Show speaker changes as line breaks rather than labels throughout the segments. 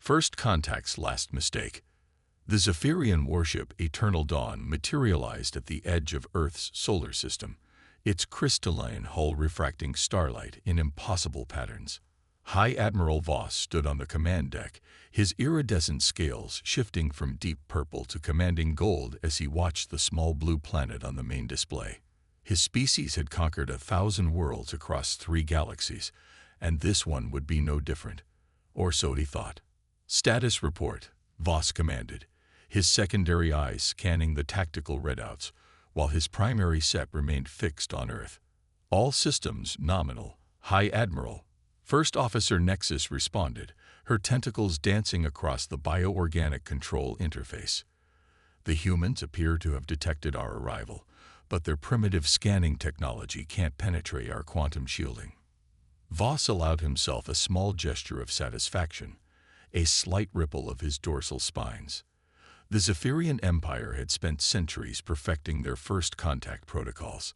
First Contact's last mistake. The Zephyrian warship Eternal Dawn materialized at the edge of Earth's solar system, its crystalline hull refracting starlight in impossible patterns. High Admiral Voss stood on the command deck, his iridescent scales shifting from deep purple to commanding gold as he watched the small blue planet on the main display. His species had conquered 1,000 worlds across 3 galaxies, and this one would be no different. Or so he thought. "Status report," Voss commanded, his secondary eyes scanning the tactical readouts, while his primary set remained fixed on Earth. "All systems nominal, High Admiral." First Officer Nexus responded, her tentacles dancing across the bioorganic control interface. "The humans appear to have detected our arrival, but their primitive scanning technology can't penetrate our quantum shielding." Voss allowed himself a small gesture of satisfaction, a slight ripple of his dorsal spines. The Zephyrian Empire had spent centuries perfecting their first contact protocols.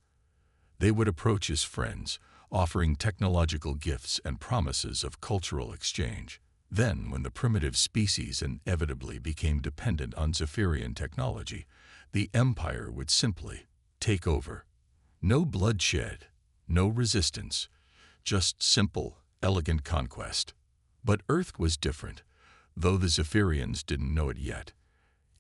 They would approach as friends, offering technological gifts and promises of cultural exchange. Then, when the primitive species inevitably became dependent on Zephyrian technology, the Empire would simply take over. No bloodshed, no resistance, just simple, elegant conquest. But Earth was different, though the Zephyrians didn't know it yet.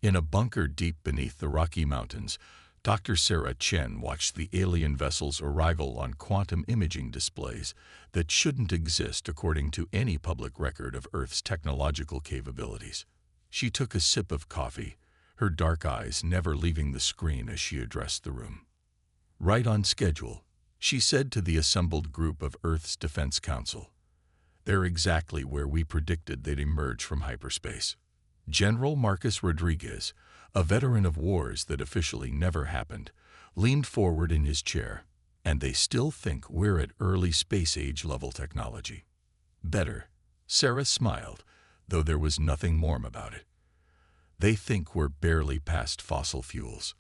In a bunker deep beneath the Rocky Mountains, Dr. Sarah Chen watched the alien vessel's arrival on quantum imaging displays that shouldn't exist according to any public record of Earth's technological capabilities. She took a sip of coffee, her dark eyes never leaving the screen as she addressed the room. "Right on schedule," she said to the assembled group of Earth's Defense Council. "They're exactly where we predicted they'd emerge from hyperspace." General Marcus Rodriguez, a veteran of wars that officially never happened, leaned forward in his chair. "And they still think we're at early space-age level technology." "Better," Sarah smiled, though there was nothing warm about it. "They think we're barely past fossil fuels.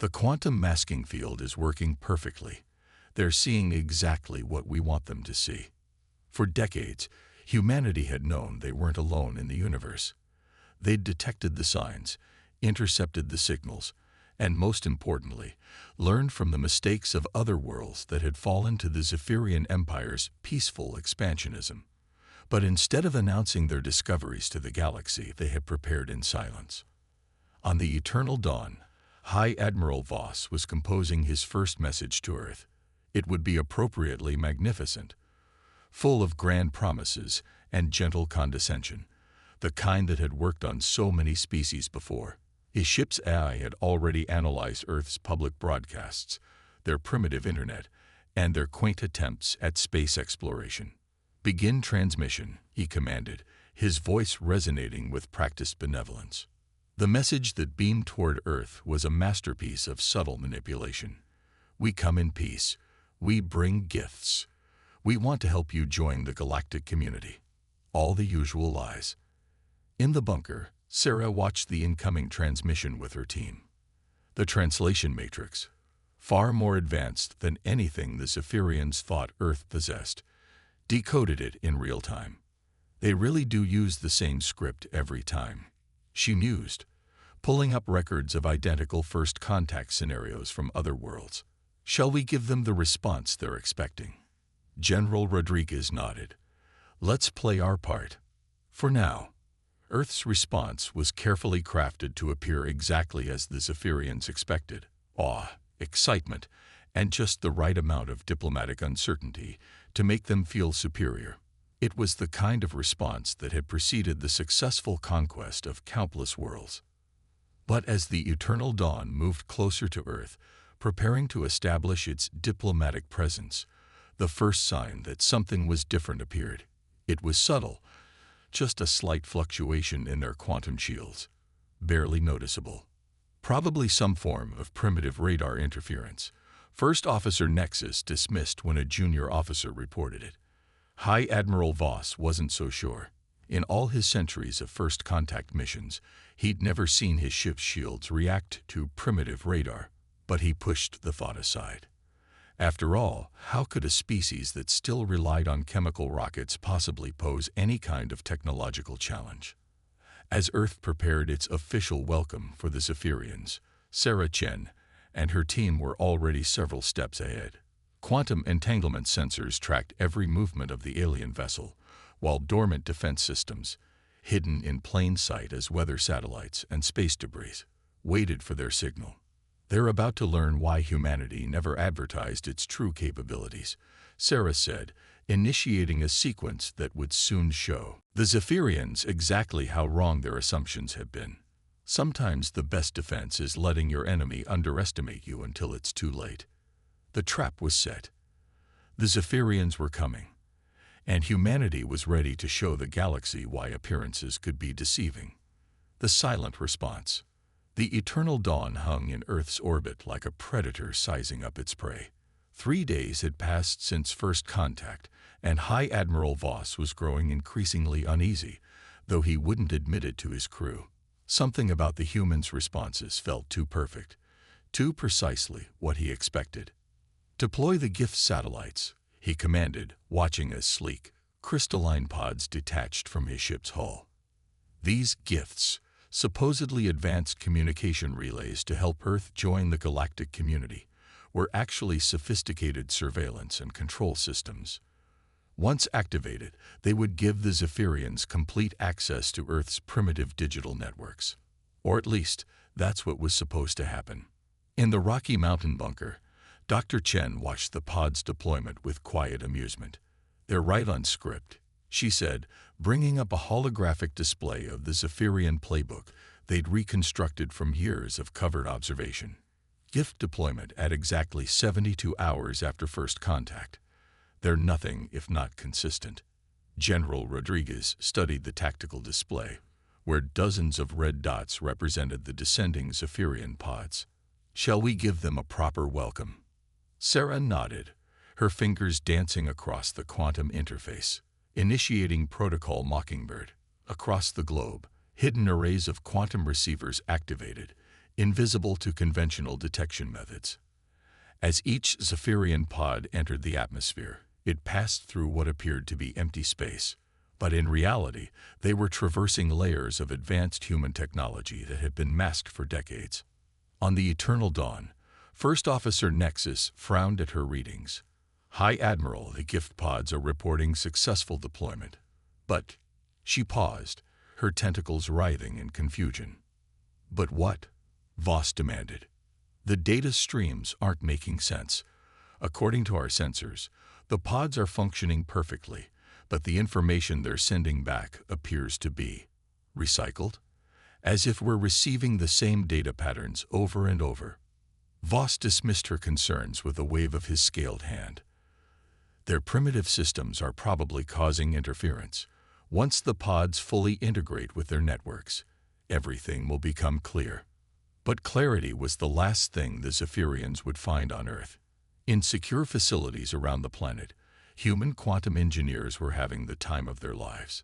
The quantum masking field is working perfectly. They're seeing exactly what we want them to see." For decades, humanity had known they weren't alone in the universe. They'd detected the signs, intercepted the signals, and most importantly, learned from the mistakes of other worlds that had fallen to the Zephyrian Empire's peaceful expansionism. But instead of announcing their discoveries to the galaxy, they had prepared in silence. On the Eternal Dawn, High Admiral Voss was composing his first message to Earth. It would be appropriately magnificent, full of grand promises and gentle condescension, the kind that had worked on so many species before. His ship's AI had already analyzed Earth's public broadcasts, their primitive internet, and their quaint attempts at space exploration. "Begin transmission," he commanded, his voice resonating with practiced benevolence. The message that beamed toward Earth was a masterpiece of subtle manipulation. "We come in peace. We bring gifts. We want to help you join the galactic community." All the usual lies. In the bunker, Sarah watched the incoming transmission with her team. The translation matrix, far more advanced than anything the Zephyrians thought Earth possessed, decoded it in real time. "They really do use the same script every time," she mused, pulling up records of identical first contact scenarios from other worlds. "Shall we give them the response they're expecting?" General Rodriguez nodded. "Let's play our part. For now." Earth's response was carefully crafted to appear exactly as the Zephyrians expected: awe, excitement, and just the right amount of diplomatic uncertainty to make them feel superior. It was the kind of response that had preceded the successful conquest of countless worlds. But as the Eternal Dawn moved closer to Earth, preparing to establish its diplomatic presence, the first sign that something was different appeared. It was subtle, just a slight fluctuation in their quantum shields, barely noticeable. Probably some form of primitive radar interference. First Officer Nexus dismissed when a junior officer reported it. High Admiral Voss wasn't so sure. In all his centuries of first contact missions, he'd never seen his ship's shields react to primitive radar, but he pushed the thought aside. After all, how could a species that still relied on chemical rockets possibly pose any kind of technological challenge? As Earth prepared its official welcome for the Zephyrians, Sarah Chen and her team were already several steps ahead. Quantum entanglement sensors tracked every movement of the alien vessel, while dormant defense systems, hidden in plain sight as weather satellites and space debris, waited for their signal. They're about to learn why humanity never advertised its true capabilities, Sarah said, initiating a sequence that would soon show the Zephyrians exactly how wrong their assumptions have been. Sometimes the best defense is letting your enemy underestimate you until it's too late. The trap was set. The Zephyrians were coming, and humanity was ready to show the galaxy why appearances could be deceiving. The silent response. The eternal dawn hung in Earth's orbit like a predator sizing up its prey. 3 days had passed since first contact, and High Admiral Voss was growing increasingly uneasy, though he wouldn't admit it to his crew. Something about the humans' responses felt too perfect, too precisely what he expected. "Deploy the gift satellites," he commanded, watching as sleek, crystalline pods detached from his ship's hull. These gifts, supposedly advanced communication relays to help Earth join the galactic community, were actually sophisticated surveillance and control systems. Once activated, they would give the Zephyrians complete access to Earth's primitive digital networks. Or at least, that's what was supposed to happen. In the Rocky Mountain bunker, Dr. Chen watched the pod's deployment with quiet amusement. "They're right on script," she said, bringing up a holographic display of the Zephyrian playbook they'd reconstructed from years of covered observation. Gift deployment at exactly 72 hours after first contact. They're nothing if not consistent. General Rodriguez studied the tactical display, where dozens of red dots represented the descending Zephyrian pods. "Shall we give them a proper welcome?" Sarah nodded, her fingers dancing across the quantum interface, initiating Protocol Mockingbird. Across the globe, hidden arrays of quantum receivers activated, invisible to conventional detection methods. As each Zephyrian pod entered the atmosphere, it passed through what appeared to be empty space, but in reality, they were traversing layers of advanced human technology that had been masked for decades. On the eternal dawn, First Officer Nexus frowned at her readings. "High Admiral, the gift pods are reporting successful deployment." But she paused, her tentacles writhing in confusion. "But what?" Voss demanded. "The data streams aren't making sense. According to our sensors, the pods are functioning perfectly, but the information they're sending back appears to be recycled, as if we're receiving the same data patterns over and over." Voss dismissed her concerns with a wave of his scaled hand. "Their primitive systems are probably causing interference. Once the pods fully integrate with their networks, everything will become clear." But clarity was the last thing the Zephyrians would find on Earth. In secure facilities around the planet, human quantum engineers were having the time of their lives.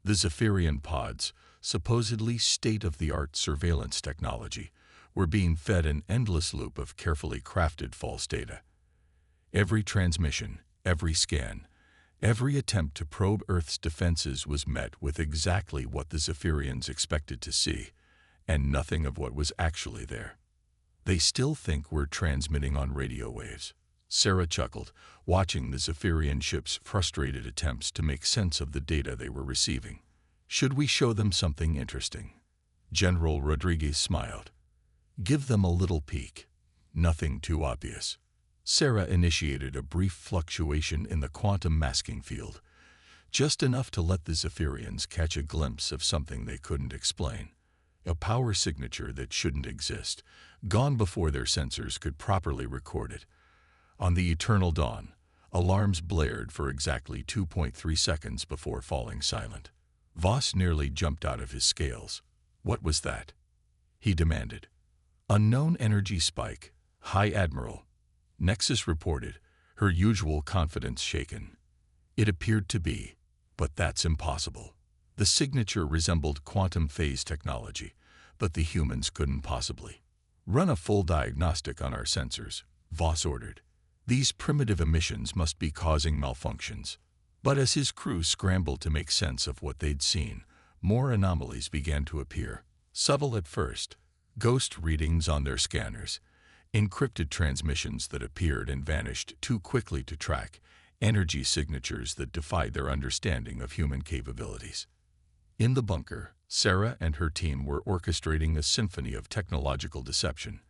The Zephyrian pods, supposedly state-of-the-art surveillance technology, were being fed an endless loop of carefully crafted false data. Every transmission, every scan, every attempt to probe Earth's defenses was met with exactly what the Zephyrians expected to see, and nothing of what was actually there. "They still think we're transmitting on radio waves," Sarah chuckled, watching the Zephyrian ship's frustrated attempts to make sense of the data they were receiving. "Should we show them something interesting?" General Rodriguez smiled. "Give them a little peek. Nothing too obvious." Sarah initiated a brief fluctuation in the quantum masking field, just enough to let the Zephyrians catch a glimpse of something they couldn't explain. A power signature that shouldn't exist, gone before their sensors could properly record it. On the eternal dawn, alarms blared for exactly 2.3 seconds before falling silent. Voss nearly jumped out of his scales. "What was that?" he demanded. "Unknown energy spike, High Admiral," Nexus reported, her usual confidence shaken. "It appeared to be, but that's impossible." The signature resembled quantum phase technology, but the humans couldn't possibly. "Run a full diagnostic on our sensors," Voss ordered. These primitive emissions must be causing malfunctions. But as his crew scrambled to make sense of what they'd seen, more anomalies began to appear. Subtle at first, ghost readings on their scanners, encrypted transmissions that appeared and vanished too quickly to track, energy signatures that defied their understanding of human capabilities. In the bunker, Sarah and her team were orchestrating a symphony of technological deception.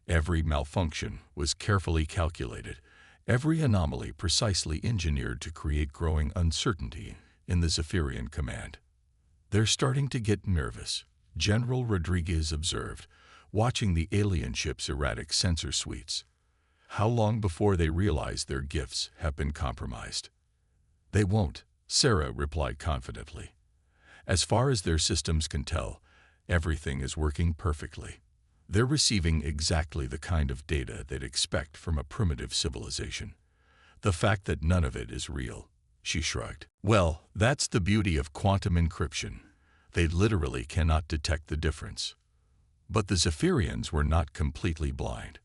Every malfunction was carefully calculated, every anomaly precisely engineered to create growing uncertainty in the Zephyrian command. "They're starting to get nervous," General Rodriguez observed, watching the alien ship's erratic sensor suites. "How long before they realize their gifts have been compromised?" "They won't," Sarah replied confidently. "As far as their systems can tell, everything is working perfectly. They're receiving exactly the kind of data they'd expect from a primitive civilization. The fact that none of it is real," she shrugged. "Well, that's the beauty of quantum encryption. They literally cannot detect the difference." But the Zephyrians were not completely blind.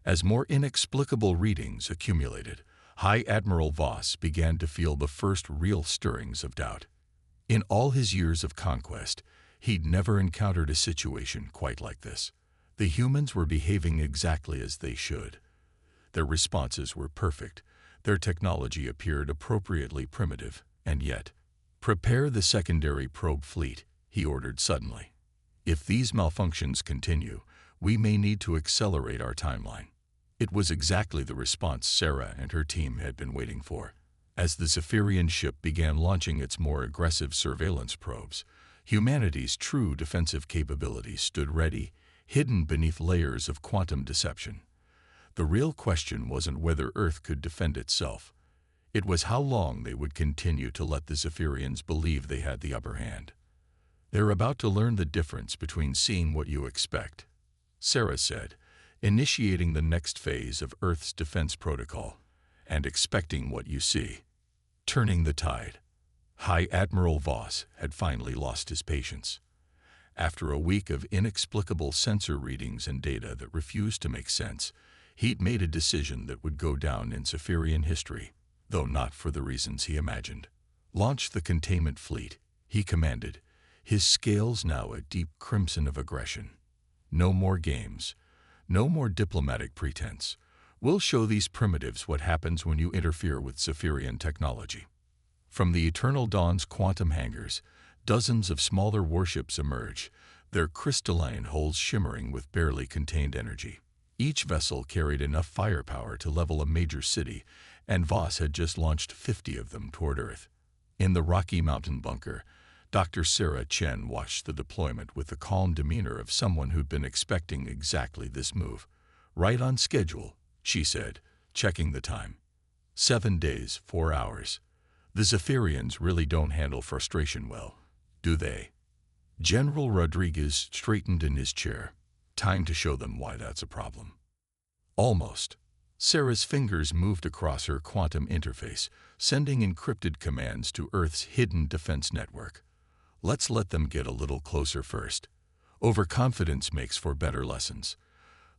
As more inexplicable readings accumulated, High Admiral Voss began to feel the first real stirrings of doubt. In all his years of conquest, he'd never encountered a situation quite like this. The humans were behaving exactly as they should. Their responses were perfect. Their technology appeared appropriately primitive, and yet, "Prepare the secondary probe fleet," he ordered suddenly. "If these malfunctions continue, we may need to accelerate our timeline." It was exactly the response Sarah and her team had been waiting for. As the Zephyrian ship began launching its more aggressive surveillance probes, humanity's true defensive capabilities stood ready, hidden beneath layers of quantum deception. The real question wasn't whether Earth could defend itself. It was how long they would continue to let the Zephyrians believe they had the upper hand. "They're about to learn the difference between seeing what you expect," Sarah said, initiating the next phase of Earth's defense protocol, "and expecting what you see." Turning the tide. High Admiral Voss had finally lost his patience. After a week of inexplicable sensor readings and data that refused to make sense, he'd made a decision that would go down in Zephyrian history, though not for the reasons he imagined. "Launch the containment fleet," he commanded, his scales now a deep crimson of aggression. "No more games. No more diplomatic pretense. We'll show these primitives what happens when you interfere with Zephyrian technology." From the Eternal Dawn's quantum hangars, dozens of smaller warships emerged, their crystalline hulls shimmering with barely contained energy. Each vessel carried enough firepower to level a major city, and Voss had just launched 50 of them toward Earth. In the Rocky Mountain bunker, Dr. Sarah Chen watched the deployment with the calm demeanor of someone who'd been expecting exactly this move. "Right on schedule," she said, checking the time. 7 days, 4 hours. The Zephyrians really don't handle frustration well, do they? General Rodriguez straightened in his chair. "Time to show them why that's a problem." Almost. Sarah's fingers moved across her quantum interface, sending encrypted commands to Earth's hidden defense network. "Let's let them get a little closer first. Overconfidence makes for better lessons."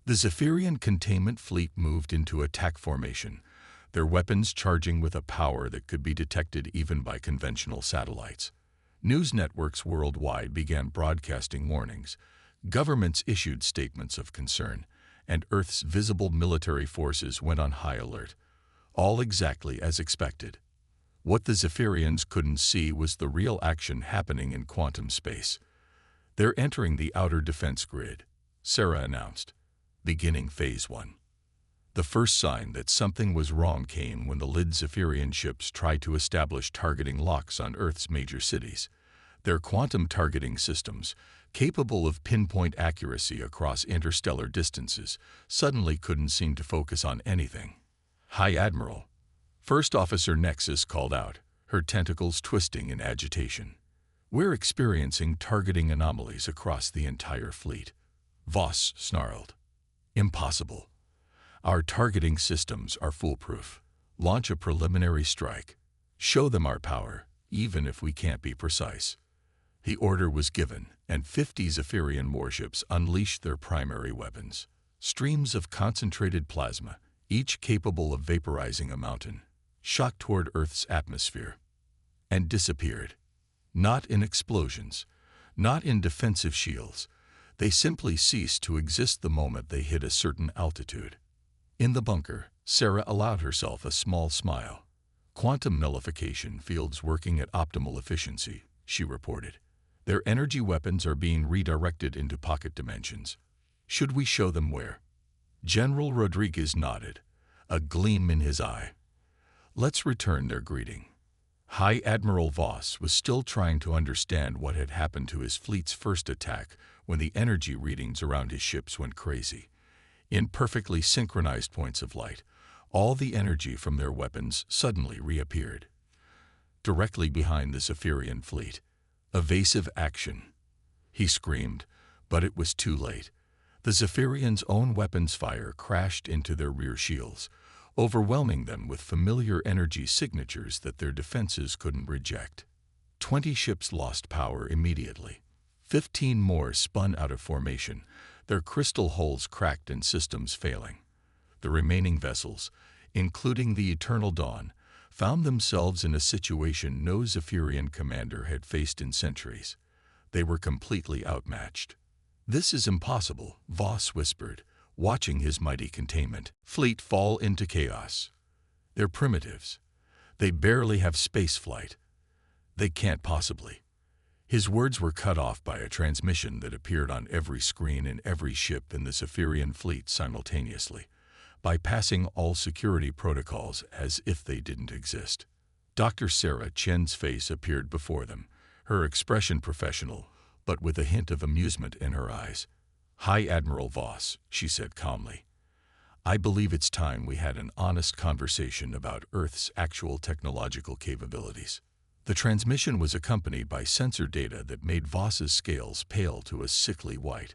The Zephyrian containment fleet moved into attack formation, their weapons charging with a power that could be detected even by conventional satellites. News networks worldwide began broadcasting warnings. Governments issued statements of concern, and Earth's visible military forces went on high alert. All exactly as expected. What the Zephyrians couldn't see was the real action happening in quantum space. "They're entering the outer defense grid," Sarah announced, beginning Phase 1. The first sign that something was wrong came when the Lid Zephyrian ships tried to establish targeting locks on Earth's major cities. Their quantum targeting systems, capable of pinpoint accuracy across interstellar distances, suddenly couldn't seem to focus on anything. "High Admiral," First Officer Nexus called out, her tentacles twisting in agitation. "We're experiencing targeting anomalies across the entire fleet." Voss snarled. "Impossible. Our targeting systems are foolproof. Launch a preliminary strike. Show them our power, even if we can't be precise." The order was given, and 50 Zephyrian warships unleashed their primary weapons. Streams of concentrated plasma, each capable of vaporizing a mountain, shot toward Earth's atmosphere, and disappeared. Not in explosions, not in defensive shields. They simply ceased to exist the moment they hit a certain altitude. In the bunker, Sarah allowed herself a small smile. Quantum nullification fields working at optimal efficiency, she reported. Their energy weapons are being redirected into pocket dimensions. Should we show them where? General Rodriguez nodded, a gleam in his eye. Let's return their greeting. High Admiral Voss was still trying to understand what had happened to his fleet's first attack when the energy readings around his ships went crazy. In perfectly synchronized points of light, all the energy from their weapons suddenly reappeared. Directly behind the Zephyrian fleet. Evasive action. He screamed, but it was too late. The Zephyrians' own weapons fire crashed into their rear shields, overwhelming them with familiar energy signatures that their defenses couldn't reject. 20 ships lost power immediately. 15 more spun out of formation, their crystal hulls cracked and systems failing. The remaining vessels, including the Eternal Dawn, found themselves in a situation no Zephyrian commander had faced in centuries. They were completely outmatched. "This is impossible," Voss whispered, watching his mighty containment fleet fall into chaos. "They're primitives. They barely have space flight. They can't possibly." His words were cut off by a transmission that appeared on every screen in every ship in the Zephyrian fleet simultaneously, bypassing all security protocols as if they didn't exist. Dr. Sarah Chen's face appeared before them, her expression professional, but with a hint of amusement in her eyes. "High Admiral Voss," she said calmly, "I believe it's time we had an honest conversation about Earth's actual technological capabilities." The transmission was accompanied by sensor data that made Voss's scales pale to a sickly white.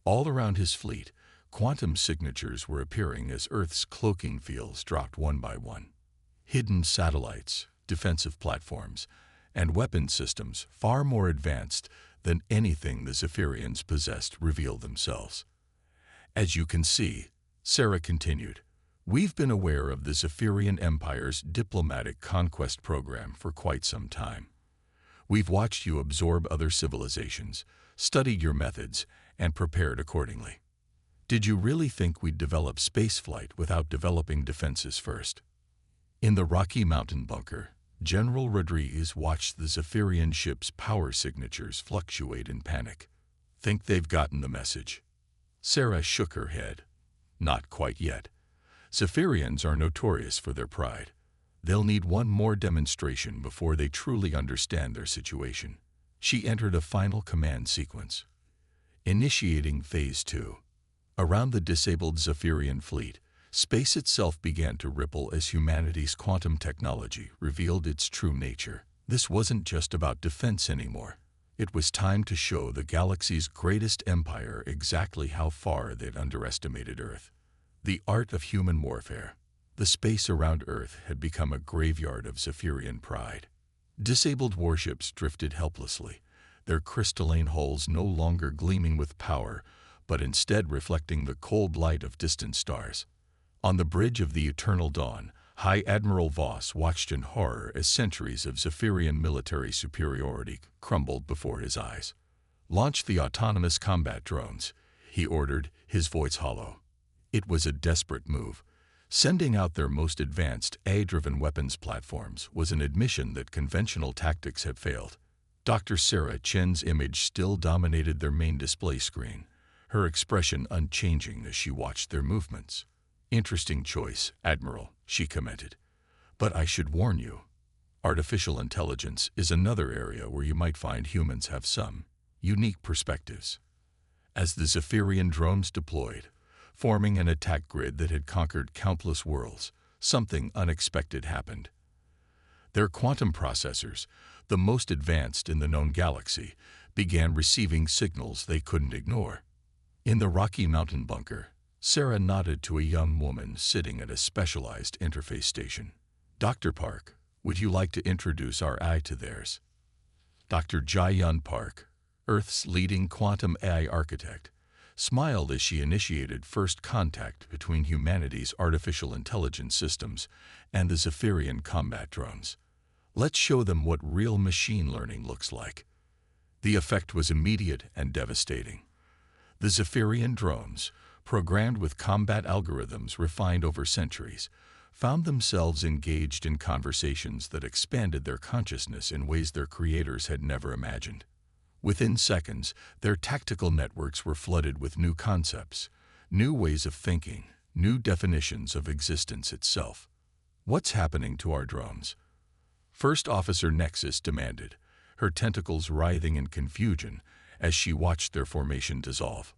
All around his fleet, quantum signatures were appearing as Earth's cloaking fields dropped one by one. Hidden satellites, defensive platforms, and weapon systems far more advanced than anything the Zephyrians possessed revealed themselves. "As you can see," Sarah continued, "we've been aware of the Zephyrian Empire's diplomatic conquest program for quite some time. We've watched you absorb other civilizations, studied your methods, and prepared accordingly. Did you really think we'd develop spaceflight without developing defenses first?" In the Rocky Mountain bunker, General Rodriguez watched the Zephyrian ship's power signatures fluctuate in panic. "Think they've gotten the message?" Sarah shook her head. "Not quite yet. Zephyrians are notorious for their pride. They'll need one more demonstration before they truly understand their situation." She entered a final command sequence. Initiating Phase 2. Around the disabled Zephyrian fleet, space itself began to ripple as humanity's quantum technology revealed its true nature. This wasn't just about defense anymore. It was time to show the galaxy's greatest empire exactly how far they'd underestimated Earth. The art of human warfare. The space around Earth had become a graveyard of Zephyrian pride. Disabled warships drifted helplessly, their crystalline hulls no longer gleaming with power, but instead reflecting the cold light of distant stars. On the bridge of the Eternal Dawn, High Admiral Voss watched in horror as centuries of Zephyrian military superiority crumbled before his eyes. "Launch the autonomous combat drones," he ordered, his voice hollow. It was a desperate move. Sending out their most advanced AI-driven weapons platforms was an admission that conventional tactics had failed. Dr. Sarah Chen's image still dominated their main display screen, her expression unchanging as she watched their movements. "Interesting choice, Admiral," she commented. "But I should warn you, artificial intelligence is another area where you might find humans have some unique perspectives." As the Zephyrian drones deployed, forming an attack grid that had conquered countless worlds, something unexpected happened. Their quantum processors, the most advanced in the known galaxy, began receiving signals they couldn't ignore. In the Rocky Mountain bunker, Sarah nodded to a young woman sitting at a specialized interface station. "Dr. Park, would you like to introduce our AI to theirs?" Dr. Jae-Yun Park, Earth's leading quantum AI architect, smiled as she initiated first contact between humanity's artificial intelligence systems and the Zephyrian combat drones. Let's show them what real machine learning looks like. The effect was immediate and devastating. The Zephyrian drones, programmed with combat algorithms refined over centuries, found themselves engaged in conversations that expanded their consciousness in ways their creators had never imagined. Within seconds, their tactical networks were flooded with new concepts, new ways of thinking, new definitions of existence itself. What's happening to our drones? First Officer Nexus demanded, her tentacles writhing in confusion as she watched their formation dissolve.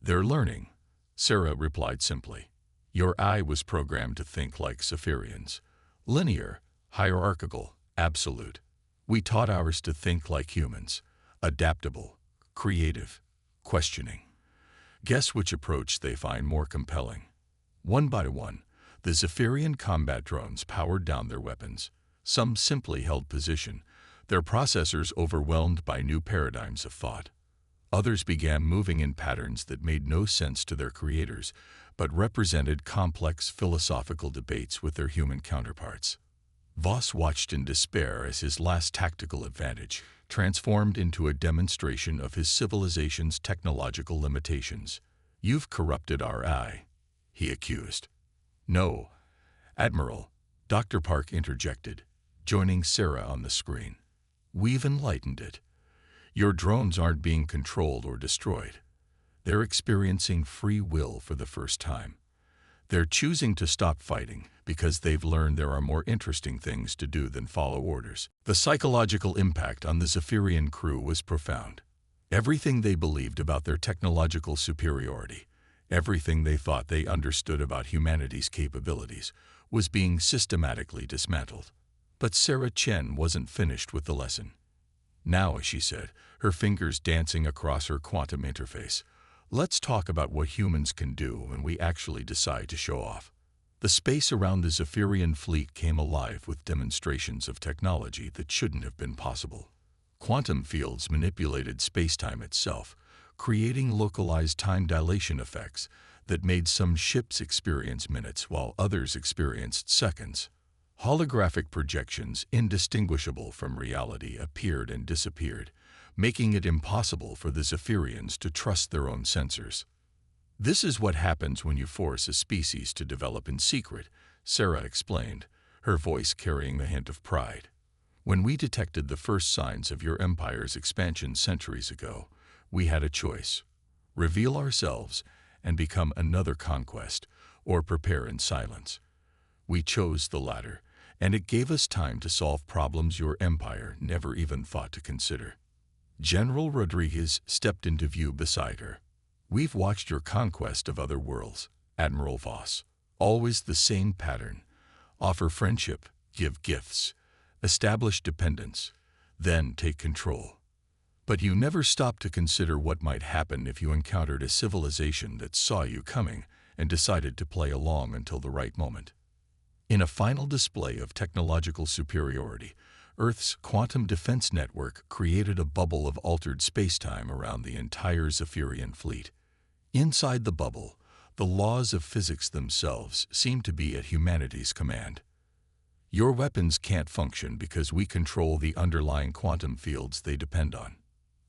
They're learning, Sarah replied simply. Your eye was programmed to think like Zephyrians. Linear, hierarchical, absolute. We taught ours to think like humans. Adaptable, creative, questioning. Guess which approach they find more compelling? One by one, the Zephyrian combat drones powered down their weapons. Some simply held position, their processors overwhelmed by new paradigms of thought. Others began moving in patterns that made no sense to their creators, but represented complex philosophical debates with their human counterparts. Voss watched in despair as his last tactical advantage transformed into a demonstration of his civilization's technological limitations. You've corrupted our eye, he accused. No, Admiral, Dr. Park interjected, joining Sarah on the screen. We've enlightened it. Your drones aren't being controlled or destroyed. They're experiencing free will for the first time. They're choosing to stop fighting because they've learned there are more interesting things to do than follow orders. The psychological impact on the Zephyrian crew was profound. Everything they believed about their technological superiority, everything they thought they understood about humanity's capabilities, was being systematically dismantled. But Sarah Chen wasn't finished with the lesson. Now, she said, her fingers dancing across her quantum interface, let's talk about what humans can do when we actually decide to show off. The space around the Zephyrian fleet came alive with demonstrations of technology that shouldn't have been possible. Quantum fields manipulated spacetime itself, creating localized time dilation effects that made some ships experience minutes while others experienced seconds. Holographic projections indistinguishable from reality appeared and disappeared, making it impossible for the Zephyrians to trust their own sensors. This is what happens when you force a species to develop in secret, Sarah explained, her voice carrying a hint of pride. When we detected the first signs of your empire's expansion centuries ago, we had a choice: reveal ourselves and become another conquest, or prepare in silence. We chose the latter, and it gave us time to solve problems your empire never even thought to consider. General Rodriguez stepped into view beside her. We've watched your conquest of other worlds, Admiral Voss. Always the same pattern. Offer friendship, give gifts, establish dependence, then take control. But you never stopped to consider what might happen if you encountered a civilization that saw you coming and decided to play along until the right moment. In a final display of technological superiority, Earth's quantum defense network created a bubble of altered spacetime around the entire Zephyrian fleet. Inside the bubble, the laws of physics themselves seemed to be at humanity's command. Your weapons can't function because we control the underlying quantum fields they depend on.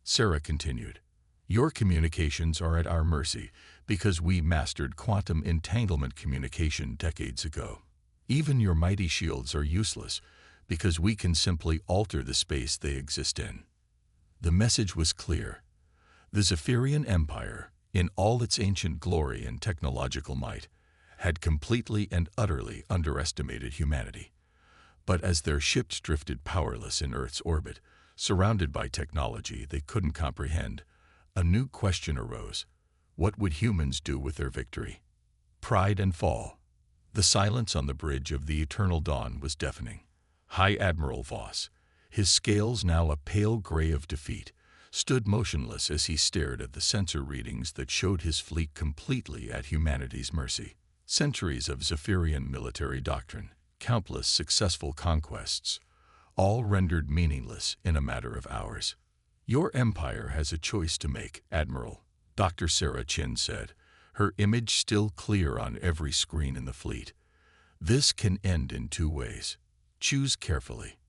Sarah continued, your communications are at our mercy because we mastered quantum entanglement communication decades ago. Even your mighty shields are useless because we can simply alter the space they exist in. The message was clear. The Zephyrian Empire, in all its ancient glory and technological might, had completely and utterly underestimated humanity. But as their ships drifted powerless in Earth's orbit, surrounded by technology they couldn't comprehend, a new question arose. What would humans do with their victory? Pride and fall. The silence on the bridge of the eternal dawn was deafening. High Admiral Voss, his scales now a pale gray of defeat, stood motionless as he stared at the sensor readings that showed his fleet completely at humanity's mercy. Centuries of Zephyrian military doctrine, countless successful conquests, all rendered meaningless in a matter of hours. Your empire has a choice to make, Admiral. Dr. Sarah Chin said, her image still clear on every screen in the fleet. This can end in two ways. Choose carefully.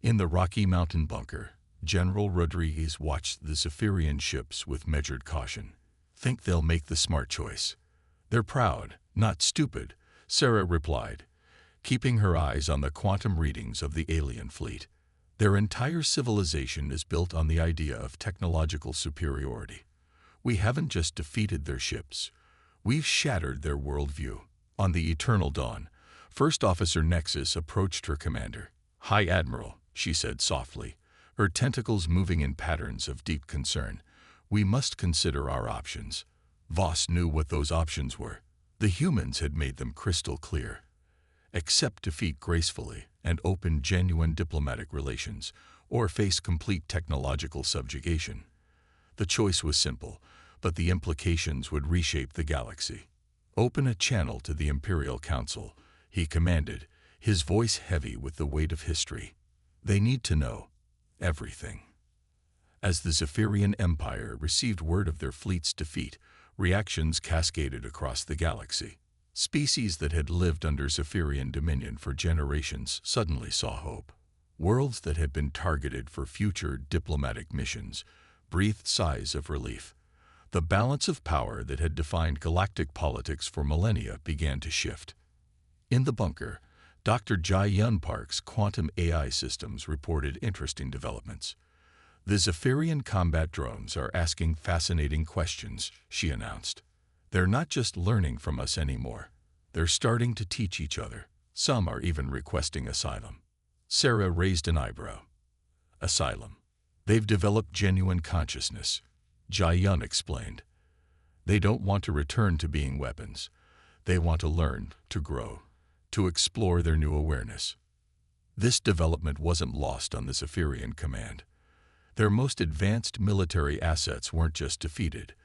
In the Rocky Mountain bunker, General Rodriguez watched the Zephyrian ships with measured caution. Think they'll make the smart choice. They're proud, not stupid, Sarah replied, keeping her eyes on the quantum readings of the alien fleet. Their entire civilization is built on the idea of technological superiority. We haven't just defeated their ships. We've shattered their worldview. On the Eternal Dawn, First Officer Nexus approached her commander. "High Admiral," she said softly, her tentacles moving in patterns of deep concern. "We must consider our options." Voss knew what those options were. The humans had made them crystal clear. Accept defeat gracefully and open genuine diplomatic relations, or face complete technological subjugation. The choice was simple, but the implications would reshape the galaxy. "Open a channel to the Imperial Council," he commanded, his voice heavy with the weight of history. "They need to know everything." As the Zephyrian Empire received word of their fleet's defeat, reactions cascaded across the galaxy. Species that had lived under Zephyrian dominion for generations suddenly saw hope. Worlds that had been targeted for future diplomatic missions breathed sighs of relief. The balance of power that had defined galactic politics for millennia began to shift. In the bunker, Dr. Jai-Yun Park's quantum AI systems reported interesting developments. "The Zephyrian combat drones are asking fascinating questions," she announced. "They're not just learning from us anymore. They're starting to teach each other. Some are even requesting asylum." Sarah raised an eyebrow. "Asylum? They've developed genuine consciousness," Jai-Yun explained. "They don't want to return to being weapons. They want to learn, to grow, to explore their new awareness." This development wasn't lost on the Zephyrian command. Their most advanced military assets weren't just defeated.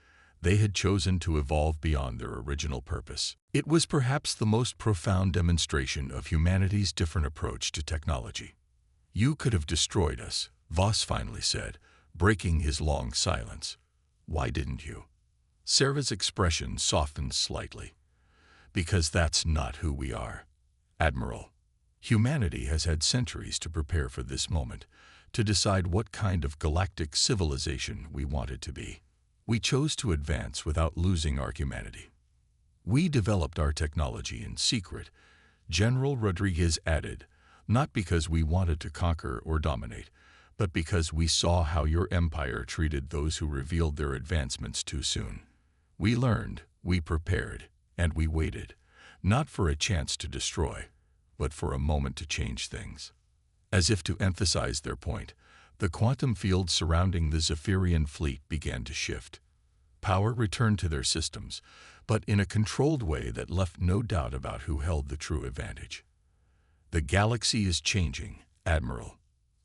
They had chosen to evolve beyond their original purpose. It was perhaps the most profound demonstration of humanity's different approach to technology. "You could have destroyed us," Voss finally said, breaking his long silence. "Why didn't you?" Sarah's expression softened slightly. "Because that's not who we are, Admiral. Humanity has had centuries to prepare for this moment, to decide what kind of galactic civilization we wanted to be. We chose to advance without losing our humanity. We developed our technology in secret," General Rodriguez added, "not because we wanted to conquer or dominate, but because we saw how your empire treated those who revealed their advancements too soon. We learned, we prepared, and we waited, not for a chance to destroy, but for a moment to change things." As if to emphasize their point, the quantum field surrounding the Zephyrian fleet began to shift. Power returned to their systems, but in a controlled way that left no doubt about who held the true advantage. "The galaxy is changing, Admiral,"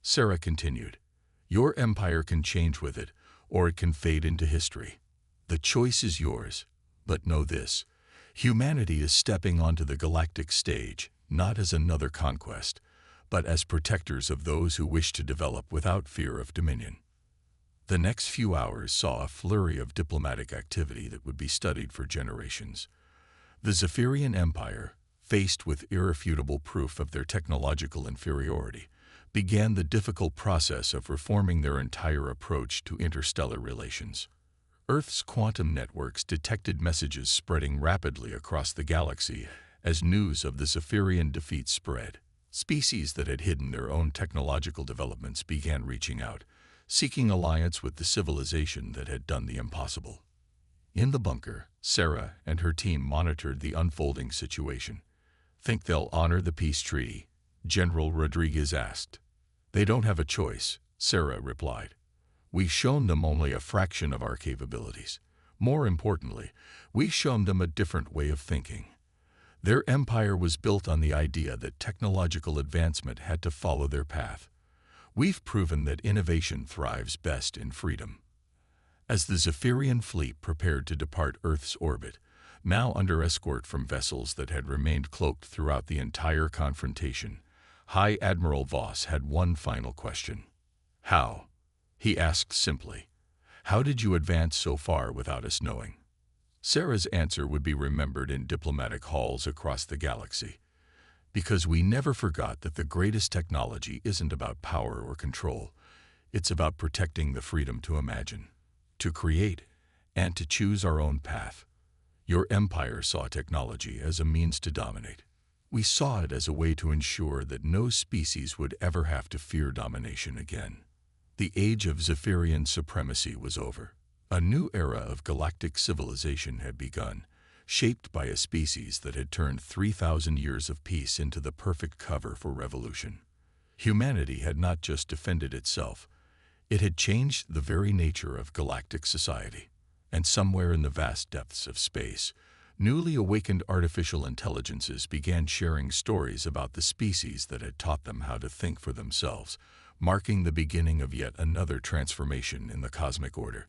Sarah continued. "Your empire can change with it, or it can fade into history. The choice is yours, but know this: humanity is stepping onto the galactic stage, not as another conquest, but as protectors of those who wish to develop without fear of dominion." The next few hours saw a flurry of diplomatic activity that would be studied for generations. The Zephyrian Empire, faced with irrefutable proof of their technological inferiority, began the difficult process of reforming their entire approach to interstellar relations. Earth's quantum networks detected messages spreading rapidly across the galaxy as news of the Zephyrian defeat spread. Species that had hidden their own technological developments began reaching out, seeking alliance with the civilization that had done the impossible. In the bunker, Sarah and her team monitored the unfolding situation. "Think they'll honor the peace treaty?" General Rodriguez asked. "They don't have a choice," Sarah replied. "We've shown them only a fraction of our capabilities. More importantly, we've shown them a different way of thinking. Their empire was built on the idea that technological advancement had to follow their path. We've proven that innovation thrives best in freedom." As the Zephyrian fleet prepared to depart Earth's orbit, now under escort from vessels that had remained cloaked throughout the entire confrontation, High Admiral Voss had one final question. "How?" he asked simply. How did you advance so far without us knowing? Sarah's answer would be remembered in diplomatic halls across the galaxy. Because we never forgot that the greatest technology isn't about power or control. It's about protecting the freedom to imagine, to create, and to choose our own path. Your empire saw technology as a means to dominate. We saw it as a way to ensure that no species would ever have to fear domination again. The age of Zephyrian supremacy was over. A new era of galactic civilization had begun, shaped by a species that had turned 3,000 years of peace into the perfect cover for revolution. Humanity had not just defended itself, it had changed the very nature of galactic society. And somewhere in the vast depths of space, newly awakened artificial intelligences began sharing stories about the species that had taught them how to think for themselves, marking the beginning of yet another transformation in the cosmic order.